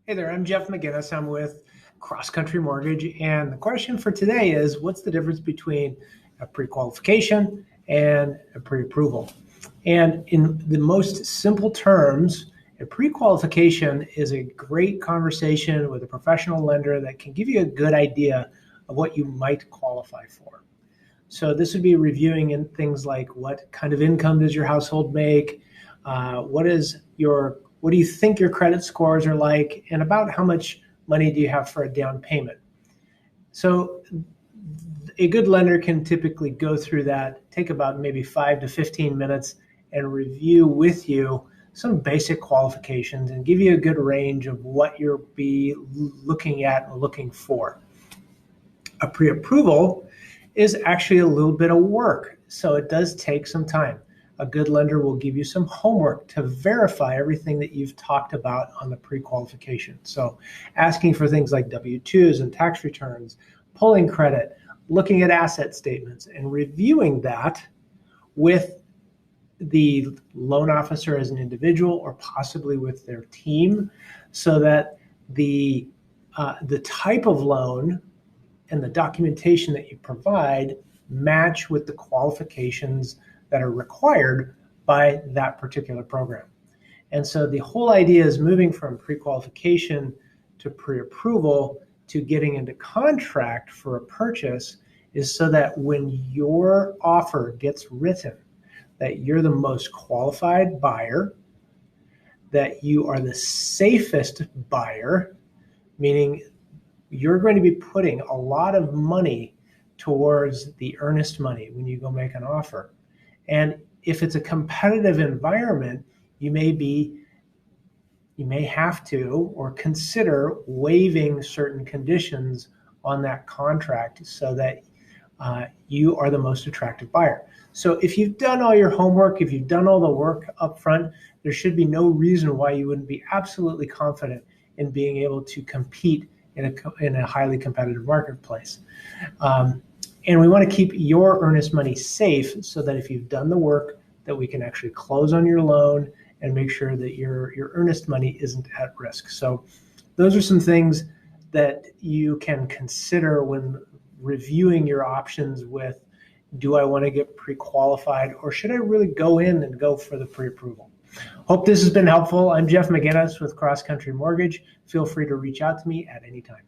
Hey there, I'm Jeff McGinnis. I'm with Cross Country Mortgage, and the question for today is, what's the difference between a pre-qualification and a pre-approval? And in the most simple terms, a pre-qualification is a great conversation with a professional lender that can give you a good idea of what you might qualify for. So this would be reviewing in things like what kind of income does your household make, what do you think your credit scores are like, and about how much money do you have for a down payment. So a good lender can typically go through that, take about maybe 5 to 15 minutes and review with you some basic qualifications and give you a good range of what you'll be looking at and looking for. A pre-approval is actually a little bit of work, so it does take some time. A good lender will give you some homework to verify everything that you've talked about on the pre-qualification. So asking for things like W-2s and tax returns, pulling credit, looking at asset statements, and reviewing that with the loan officer as an individual or possibly with their team, so that the type of loan and the documentation that you provide match with the qualifications that are required by that particular program. And so the whole idea is moving from pre-qualification to pre-approval to getting into contract for a purchase is so that when your offer gets written, that you're the most qualified buyer, that you are the safest buyer, meaning you're going to be putting a lot of money towards the earnest money when you go make an offer. And if it's a competitive environment, you may have to or consider waiving certain conditions on that contract so that you are the most attractive buyer. So if you've done all your homework, if you've done all the work up front, there should be no reason why you wouldn't be absolutely confident in being able to compete in a highly competitive marketplace. And we want to keep your earnest money safe so that if you've done the work, that we can actually close on your loan and make sure that your earnest money isn't at risk. So those are some things that you can consider when reviewing your options with, do I want to get pre-qualified or should I really go in and go for the pre-approval? Hope this has been helpful. I'm Jeff McGinnis with Cross Country Mortgage. Feel free to reach out to me at any time.